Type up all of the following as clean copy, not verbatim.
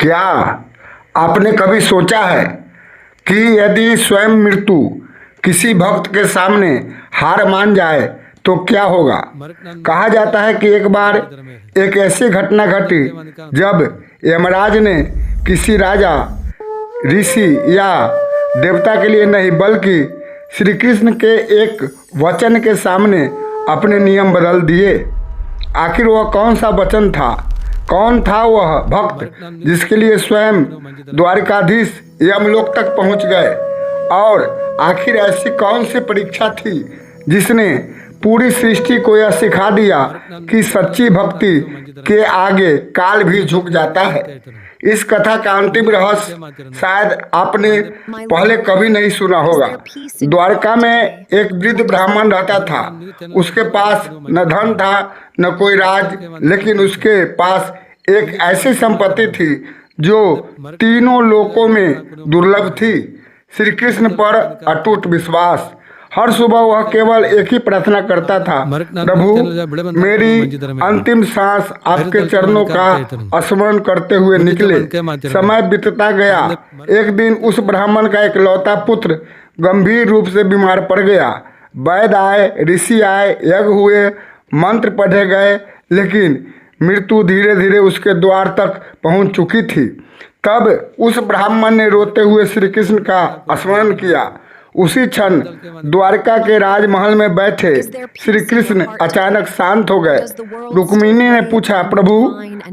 क्या आपने कभी सोचा है कि यदि स्वयं मृत्यु किसी भक्त के सामने हार मान जाए तो क्या होगा। कहा जाता है कि एक बार एक ऐसी घटना घटी जब यमराज ने किसी राजा, ऋषि या देवता के लिए नहीं बल्कि श्री कृष्ण के एक वचन के सामने अपने नियम बदल दिए। आखिर वह कौन सा वचन था? कौन था वह भक्त जिसके लिए स्वयं द्वारकाधीश यमलोक तक पहुंच गए? और आखिर ऐसी कौन सी परीक्षा थी जिसने पूरी सृष्टि को यह सिखा दिया कि सच्ची भक्ति के आगे काल भी झुक जाता है। इस कथा का अंतिम रहस्य शायद आपने पहले कभी नहीं सुना होगा। द्वारका में एक वृद्ध ब्राह्मण रहता था। उसके पास न धन था न कोई राज, लेकिन उसके पास एक ऐसी संपत्ति थी जो तीनों लोकों में दुर्लभ थी, श्री कृष्ण पर अटूट विश्वास। हर सुबह वह केवल एक ही प्रार्थना करता था, प्रभु मेरी अंतिम सांस आपके चरणों का स्मरण करते हुए निकले। समय बीतता गया। एक दिन उस ब्राह्मण का इकलौता पुत्र गंभीर रूप से बीमार पड़ गया। वैद्य आए, ऋषि आए, यज्ञ हुए, मंत्र पढ़े गए, लेकिन मृत्यु धीरे धीरे उसके द्वार तक पहुंच चुकी थी। तब उस ब्राह्मण ने रोते हुए श्री कृष्ण का स्मरण किया। उसी क्षण द्वारका के राजमहल में बैठे श्री कृष्ण अचानक शांत हो गए। रुक्मिणी ने पूछा, प्रभु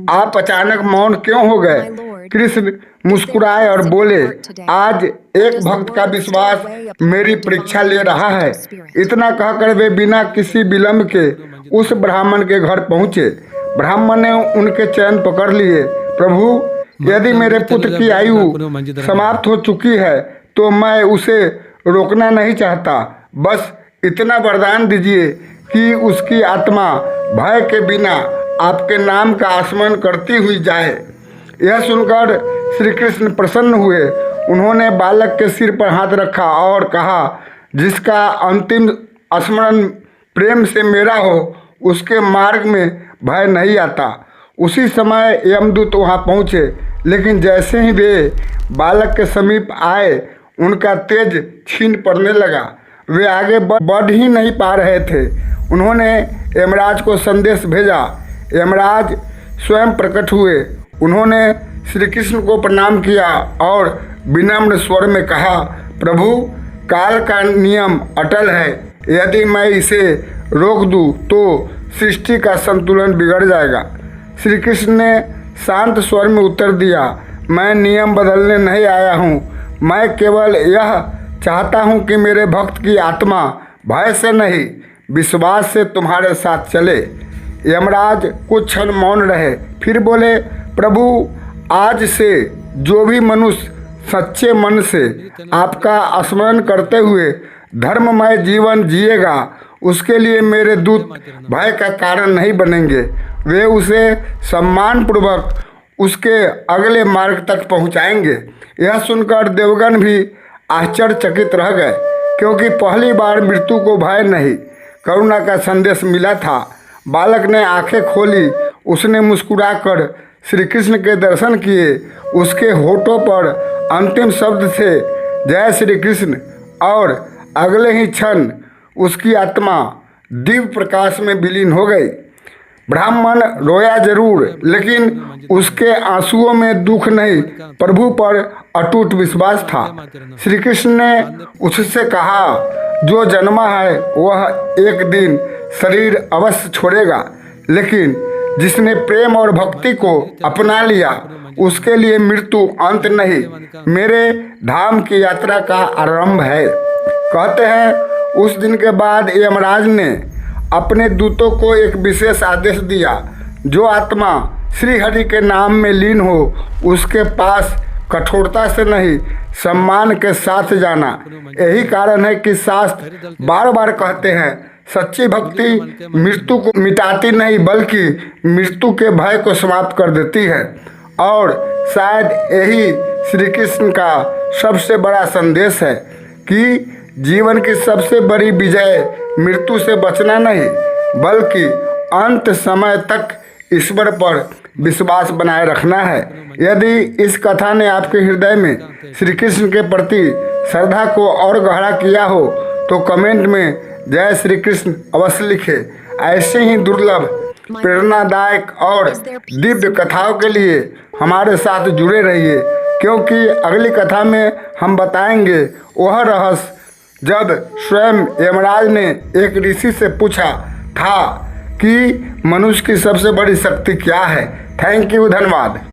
आप अचानक मौन क्यों हो गए? कृष्ण मुस्कुराए और बोले, आज एक भक्त का विश्वास मेरी परीक्षा ले रहा है। इतना कहकर वे बिना किसी विलंब के उस ब्राह्मण के घर पहुंचे। ब्राह्मण ने उनके चरण पकड़ लिए। प्रभु यदि मेरे पुत्र की आयु समाप्त हो चुकी है तो मैं उसे रोकना नहीं चाहता। बस इतना वरदान दीजिए कि उसकी आत्मा भय के बिना आपके नाम का स्मरण करती हुई जाए। यह सुनकर श्री कृष्ण प्रसन्न हुए। उन्होंने बालक के सिर पर हाथ रखा और कहा, जिसका अंतिम स्मरण प्रेम से मेरा हो उसके मार्ग में भय नहीं आता। उसी समय यमदूत वहां पहुंचे, लेकिन जैसे ही वे बालक के समीप आए उनका तेज छीन पड़ने लगा। वे आगे बढ़ ही नहीं पा रहे थे। उन्होंने यमराज को संदेश भेजा। यमराज स्वयं प्रकट हुए। उन्होंने श्री कृष्ण को प्रणाम किया और विनम्र स्वर में कहा, प्रभु काल का नियम अटल है। यदि मैं इसे रोक दूं तो सृष्टि का संतुलन बिगड़ जाएगा। श्री कृष्ण ने शांत स्वर में उत्तर दिया, मैं नियम बदलने नहीं आया हूँ। मैं केवल यह चाहता हूँ कि मेरे भक्त की आत्मा भय से नहीं विश्वास से तुम्हारे साथ चले। यमराज कुछ क्षण मौन रहे, फिर बोले, प्रभु आज से जो भी मनुष्य सच्चे मन से आपका स्मरण करते हुए धर्ममय जीवन जिएगा उसके लिए मेरे दूत भय का कारण नहीं बनेंगे। वे उसे सम्मानपूर्वक उसके अगले मार्ग तक पहुंचाएंगे। यह सुनकर देवगण भी आश्चर्यचकित रह गए, क्योंकि पहली बार मृत्यु को भय नहीं करुणा का संदेश मिला था। बालक ने आंखें खोली। उसने मुस्कुराकर श्री कृष्ण के दर्शन किए। उसके होठों पर अंतिम शब्द थे, जय श्री कृष्ण, और अगले ही क्षण उसकी आत्मा दिव्य प्रकाश में विलीन हो गई। ब्राह्मण रोया जरूर, लेकिन उसके आंसुओं में दुख नहीं, प्रभु पर अटूट विश्वास था। श्री कृष्ण ने उससे कहा, जो जन्मा है वह एक दिन शरीर अवश्य छोड़ेगा, लेकिन जिसने प्रेम और भक्ति को अपना लिया उसके लिए मृत्यु अंत नहीं, मेरे धाम की यात्रा का आरंभ है। कहते हैं उस दिन के बाद यमराज ने अपने दूतों को एक विशेष आदेश दिया, जो आत्मा श्री हरि के नाम में लीन हो उसके पास कठोरता से नहीं सम्मान के साथ जाना। यही कारण है कि शास्त्र बार बार कहते हैं, सच्ची भक्ति मृत्यु को मिटाती नहीं बल्कि मृत्यु के भय को समाप्त कर देती है। और शायद यही श्री कृष्ण का सबसे बड़ा संदेश है कि जीवन की सबसे बड़ी विजय मृत्यु से बचना नहीं, बल्कि अंत समय तक ईश्वर पर विश्वास बनाए रखना है। यदि इस कथा ने आपके हृदय में श्री कृष्ण के प्रति श्रद्धा को और गहरा किया हो तो कमेंट में जय श्री कृष्ण अवश्य लिखें। ऐसे ही दुर्लभ, प्रेरणादायक और दिव्य कथाओं के लिए हमारे साथ जुड़े रहिए, क्योंकि अगली कथा में हम बताएंगे वह रहस्य जब स्वयं यमराज ने एक ऋषि से पूछा था कि मनुष्य की सबसे बड़ी शक्ति क्या है। थैंक यू, धन्यवाद।